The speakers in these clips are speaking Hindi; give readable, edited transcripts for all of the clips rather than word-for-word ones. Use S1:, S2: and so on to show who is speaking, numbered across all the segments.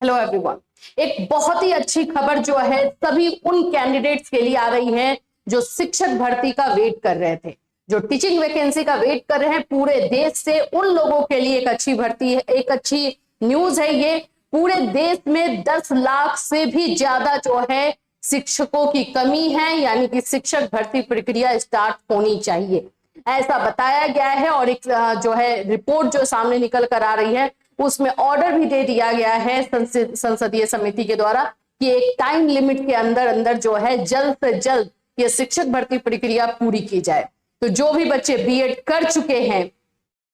S1: Hello everyone. एक बहुत ही अच्छी खबर जो है सभी उन कैंडिडेट्स के लिए आ रही है जो शिक्षक भर्ती का वेट कर रहे थे, जो टीचिंग वैकेंसी का वेट कर रहे हैं पूरे देश से। उन लोगों के लिए एक अच्छी भर्ती है, एक अच्छी न्यूज है। ये पूरे देश में 10 लाख से भी ज्यादा जो है शिक्षकों की कमी है, यानी कि शिक्षक भर्ती प्रक्रिया स्टार्ट होनी चाहिए, ऐसा बताया गया है। और एक जो है रिपोर्ट जो सामने निकल कर आ रही है उसमें ऑर्डर भी दे दिया गया है संसदीय समिति के द्वारा कि एक टाइम लिमिट के अंदर अंदर जो है जल्द से जल्द ये शिक्षक भर्ती प्रक्रिया पूरी की जाए। तो जो भी बच्चे बीएड कर चुके हैं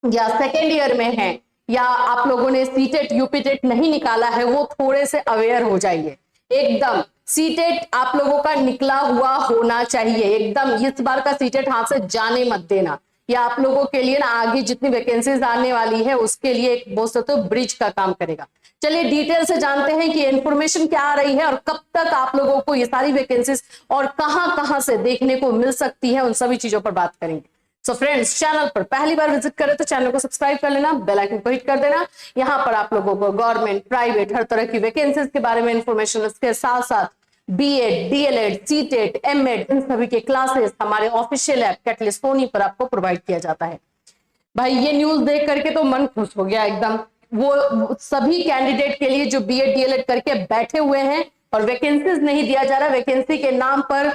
S1: या सेकेंड ईयर में हैं या आप लोगों ने सीटेट यूपीटेट नहीं निकाला है, वो थोड़े से अवेयर हो जाइए। एकदम सीटेट आप लोगों का निकला हुआ होना चाहिए, एकदम इस बार का सीटेट हाथ से जाने मत देना। या आप लोगों के लिए ना आगे जितनी वैकेंसीज आने वाली है उसके लिए एक बहुत तो ब्रिज का काम करेगा। चलिए डिटेल से जानते हैं कि इंफॉर्मेशन क्या आ रही है और कब तक आप लोगों को ये सारी वैकेंसीज और कहां से देखने को मिल सकती है, उन सभी चीजों पर बात करेंगे। सो फ्रेंड्स, चैनल पर पहली बार विजिट करें तो चैनल को सब्सक्राइब कर लेना, बेल आइकन को हिट कर देना। यहाँ पर आप लोगों को गवर्नमेंट, प्राइवेट, हर तरह की वैकेंसीज के बारे में इंफॉर्मेशन, इसके साथ साथ बीएड, डीएलएड, सीटेट, एमएड, इन सभी के क्लासेस हमारे ऑफिशियल ऐप कैटलिस्ट सोनी पर आपको प्रोवाइड किया जाता है। भाई ये न्यूज देख करके तो मन खुश हो गया एकदम। वो सभी कैंडिडेट के लिए जो बीएड डीएलएड करके बैठे हुए हैं और वैकेंसीज नहीं दिया जा रहा, वैकेंसी के नाम पर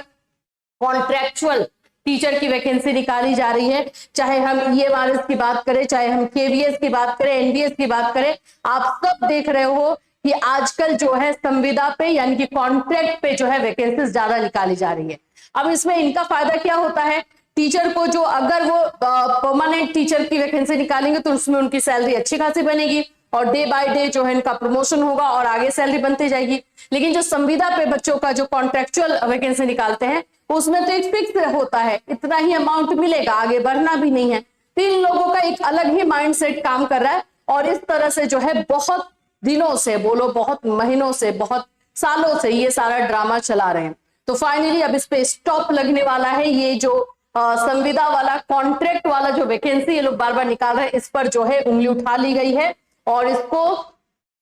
S1: कॉन्ट्रैक्चुअल टीचर की वैकेंसी निकाली जा रही है। चाहे हम ईएमआरएस की बात करें, चाहे हम केवीएस की बात करें, एनवीएस की बात करें, आप सब देख रहे हो कि आजकल जो है संविदा पे यानी कि कॉन्ट्रैक्ट पे जो है वैकेंसीज ज्यादा निकाली जा रही है। अब इसमें इनका फायदा क्या होता है, टीचर को जो अगर वो परमानेंट टीचर की वैकेंसी निकालेंगे तो उसमें उनकी सैलरी अच्छी खासी बनेगी और डे बाय डे जो है इनका प्रमोशन होगा और आगे सैलरी बनती जाएगी। लेकिन जो संविदा पे बच्चों का जो कॉन्ट्रैक्चुअल वैकेंसी निकालते हैं उसमें तो एक फिक्स होता है, इतना ही अमाउंट मिलेगा, आगे बढ़ना भी नहीं है। तो इन लोगों का एक अलग ही माइंडसेट काम कर रहा है और इस तरह से जो है बहुत दिनों से, बोलो बहुत महीनों से, बहुत सालों से ये सारा ड्रामा चला रहे हैं। तो फाइनली अब इस पे स्टॉप लगने वाला है। ये जो संविदा वाला कॉन्ट्रैक्ट वाला जो वैकेंसी ये लोग बार बार निकाल रहे हैं, इस पर जो है उंगली उठा ली गई है और इसको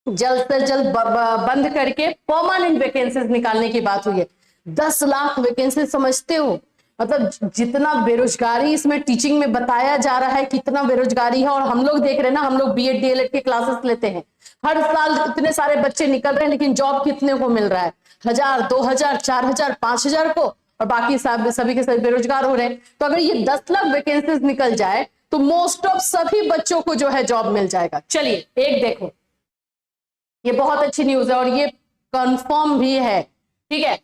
S1: जल्द से जल्द बंद करके परमानेंट वैकेंसीज निकालने की बात हुई है। 10 लाख वैकेंसी समझते हो, मतलब जितना बेरोजगारी इसमें टीचिंग में बताया जा रहा है, कितना बेरोजगारी है। और हम लोग देख रहे हैं ना, हम लोग बीएड डीएलएड के क्लासेस लेते हैं, हर साल इतने सारे बच्चे निकल रहे हैं, लेकिन जॉब कितने को मिल रहा है? 1000, 2000, 4000, 5000 को, और बाकी सभी के सभी बेरोजगार हो रहे हैं। तो अगर ये 10 लाख वैकेंसीज निकल जाए तो मोस्ट ऑफ सभी बच्चों को जो है जॉब मिल जाएगा। चलिए एक देखो, ये बहुत अच्छी न्यूज है और ये कंफर्म भी है, ठीक है।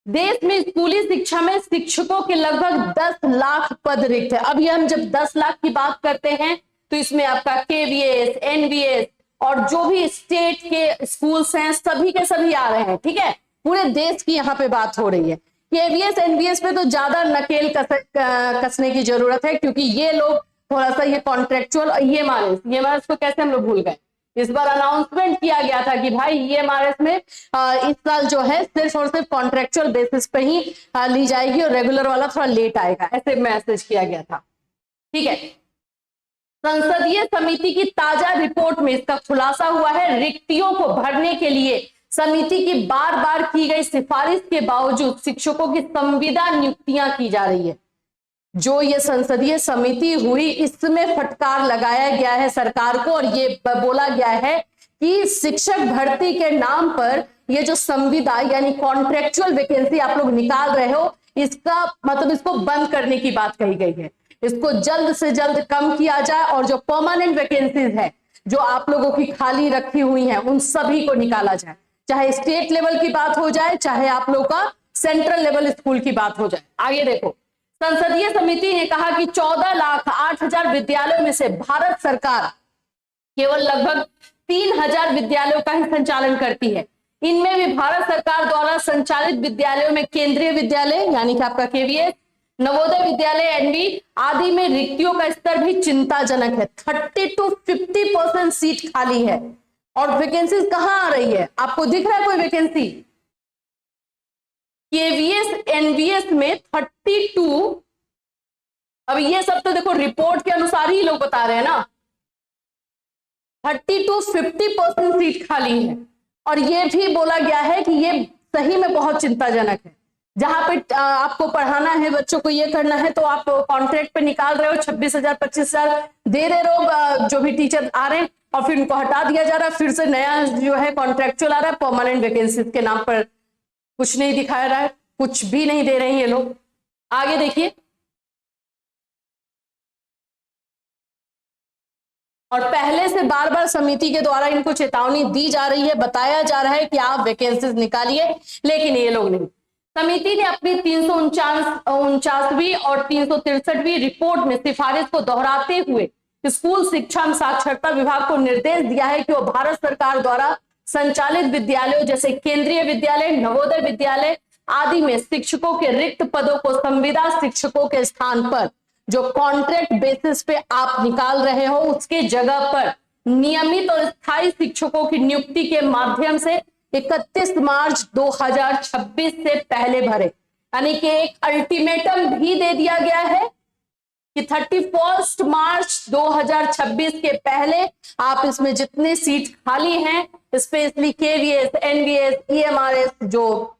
S1: देश में स्कूली शिक्षा में शिक्षकों के लगभग 10 लाख पद रिक्त है। अब ये हम जब 10 लाख की बात करते हैं तो इसमें आपका केवीएस, एनवीएस और जो भी स्टेट के स्कूल्स हैं सभी के सभी आ रहे हैं, ठीक है। पूरे देश की यहाँ पे बात हो रही है। केवीएस एनवीएस पे तो ज्यादा नकेल कसने की जरूरत है, क्योंकि ये लोग थोड़ा सा ये कॉन्ट्रेक्चुअल ईएमआरएस को कैसे हम लोग भूल गए। इस बार अनाउंसमेंट किया गया था कि भाई ईएमआरएस में इस साल जो है सिर्फ और सिर्फ कॉन्ट्रेक्चुअल बेसिस पे ही ली जाएगी और रेगुलर वाला थोड़ा लेट आएगा, ऐसे मैसेज किया गया था, ठीक है। संसदीय समिति की ताजा रिपोर्ट में इसका खुलासा हुआ है। रिक्तियों को भरने के लिए समिति की बार बार की गई सिफारिश के बावजूद शिक्षकों की संविदा नियुक्तियां की जा रही है। जो ये संसदीय समिति हुई इसमें फटकार लगाया गया है सरकार को और ये बोला गया है कि शिक्षक भर्ती के नाम पर ये जो संविदा यानी कॉन्ट्रेक्चुअल वैकेंसी आप लोग निकाल रहे हो, इसका मतलब इसको बंद करने की बात कही गई है। इसको जल्द से जल्द कम किया जाए और जो परमानेंट वैकेंसीज है जो आप लोगों की खाली रखी हुई हैं उन सभी को निकाला जाए, चाहे स्टेट लेवल की बात हो जाए, चाहे आप लोग का सेंट्रल लेवल स्कूल की बात हो जाए। आगे देखो, संसदीय समिति ने कहा कि 14,08,000 विद्यालयों में से भारत सरकार केवल लगभग 3000 विद्यालयों का ही संचालन करती है। इनमें भी भारत सरकार द्वारा संचालित विद्यालयों में केंद्रीय विद्यालय यानी कि आपका केवीएस, नवोदय विद्यालय, एनवी आदि में रिक्तियों का स्तर भी चिंताजनक है। 30 to 50% सीट खाली है और वैकेंसीज कहां आ रही है? आपको दिख रहा है कोई वैकेंसी? केवीएस एनवीएस में 32, अब ये सब तो देखो रिपोर्ट के अनुसार ही लोग बता रहे हैं ना, 30 to 50% सीट खाली है और ये भी बोला गया है कि ये सही में बहुत चिंताजनक है। जहां पे आपको पढ़ाना है, बच्चों को ये करना है, तो आप कॉन्ट्रैक्ट पे निकाल रहे हो, 26,000 25,000 दे रहे हो जो भी टीचर आ रहे हैं, और फिर उनको हटा दिया जा रहा है, फिर से नया जो है कॉन्ट्रैक्चुअल आ रहा है, परमानेंट वैकेंसी के नाम पर कुछ नहीं दिखाया रहा है, कुछ भी नहीं दे रहे हैं ये लोग। आगे देखिए, और पहले से बार बार समिति के द्वारा इनको चेतावनी दी जा रही है, बताया जा रहा है कि आप वैकेंसीज निकालिए, लेकिन ये लोग नहीं। समिति ने अपनी 349वीं और 363वीं रिपोर्ट में सिफारिश को दोहराते हुए स्कूल शिक्षा एवं साक्षरता विभाग को निर्देश दिया है कि वो भारत सरकार द्वारा संचालित विद्यालयों जैसे केंद्रीय विद्यालय, नवोदय विद्यालय आदि में शिक्षकों के रिक्त पदों को संविदा शिक्षकों के स्थान पर जो कॉन्ट्रैक्ट बेसिस पे आप निकाल रहे हो, उसके जगह पर नियमित और स्थायी शिक्षकों की नियुक्ति के माध्यम से 31 मार्च 2026 से पहले भरे। यानी कि एक अल्टीमेटम भी दे दिया गया है कि 31 मार्च 2026 के पहले आप इसमें जितने सीट खाली हैं, स्पेशली केवीएस, एनवीएस, ईएमआरएस जो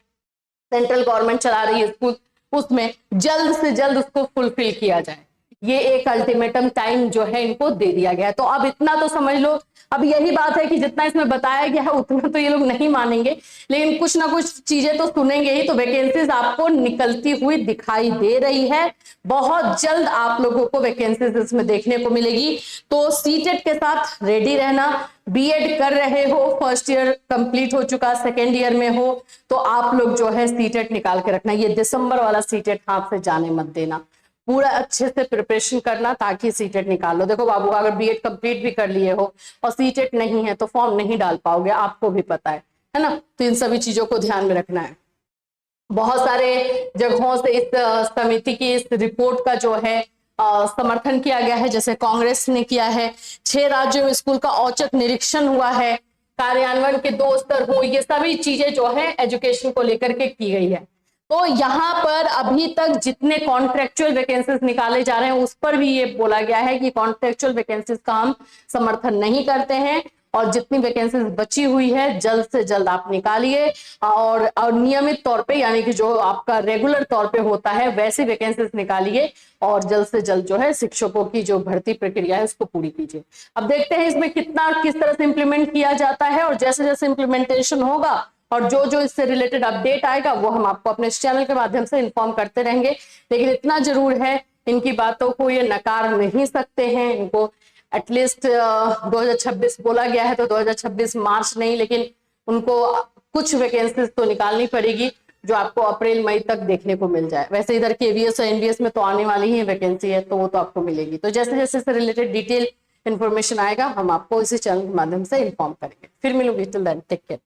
S1: सेंट्रल गवर्नमेंट चला रही है स्कूल, उसमें जल्द से जल्द उसको फुलफिल किया जाए। ये एक अल्टीमेटम टाइम जो है इनको दे दिया गया है। तो अब इतना तो समझ लो, अब यही बात है कि जितना इसमें बताया गया है उतना तो ये लोग नहीं मानेंगे, लेकिन कुछ ना कुछ चीजें तो सुनेंगे ही। तो वैकेंसीज आपको निकलती हुई दिखाई दे रही है, बहुत जल्द आप लोगों को वैकेंसीज इसमें देखने को मिलेगी। तो सीटेट के साथ रेडी रहना। बीएड कर रहे हो, फर्स्ट ईयर कंप्लीट हो चुका, सेकेंड ईयर में हो, तो आप लोग जो है सीटेट निकाल के रखना। ये दिसंबर वाला सीटेट हाथ से जाने मत देना, पूरा अच्छे से प्रिपरेशन करना ताकि सीटेट निकाल लो। देखो बाबू, अगर बीएड कंप्लीट भी कर लिए हो और सीटेट नहीं है तो फॉर्म नहीं डाल पाओगे, आपको भी पता है ना। तो इन सभी चीजों को ध्यान में रखना है। बहुत सारे जगहों से इस समिति की इस रिपोर्ट का जो है समर्थन किया गया है, जैसे कांग्रेस ने किया है। 6 राज्यों में स्कूल का औचक निरीक्षण हुआ है, कार्यान्वयन के 2 स्तर हुए, ये सभी चीजें जो है एजुकेशन को लेकर के की गई है। तो यहाँ पर अभी तक जितने कॉन्ट्रेक्चुअल वैकेंसीज निकाले जा रहे हैं उस पर भी ये बोला गया है कि कॉन्ट्रेक्चुअल वैकेंसीज का हम समर्थन नहीं करते हैं, और जितनी वैकेंसीज बची हुई है जल्द से जल्द आप निकालिए, और नियमित तौर पे यानी कि जो आपका रेगुलर तौर पे होता है वैसी वैकेंसीज निकालिए, और जल्द से जल्द जो है शिक्षकों की जो भर्ती प्रक्रिया है उसको पूरी कीजिए। अब देखते हैं इसमें किस तरह से इंप्लीमेंट किया जाता है, और जैसे जैसे इंप्लीमेंटेशन होगा और जो जो इससे रिलेटेड अपडेट आएगा वो हम आपको अपने चैनल के माध्यम से इन्फॉर्म करते रहेंगे। लेकिन इतना जरूर है, इनकी बातों को ये नकार नहीं सकते हैं। इनको एटलीस्ट 2026 बोला गया है, तो 2026 मार्च नहीं, लेकिन उनको कुछ वैकेंसीज तो निकालनी पड़ेगी जो आपको अप्रैल मई तक देखने को मिल जाए। वैसे इधर केवीएस और एनवीएस में तो आने वाली ही वैकेंसी है, तो वो तो आपको मिलेगी। तो जैसे जैसे इससे रिलेटेड डिटेल इन्फॉर्मेशन आएगा हम आपको इसी चैनल के माध्यम से इन्फॉर्म करेंगे। फिर मिलूंगी, टिल देन टेक केयर।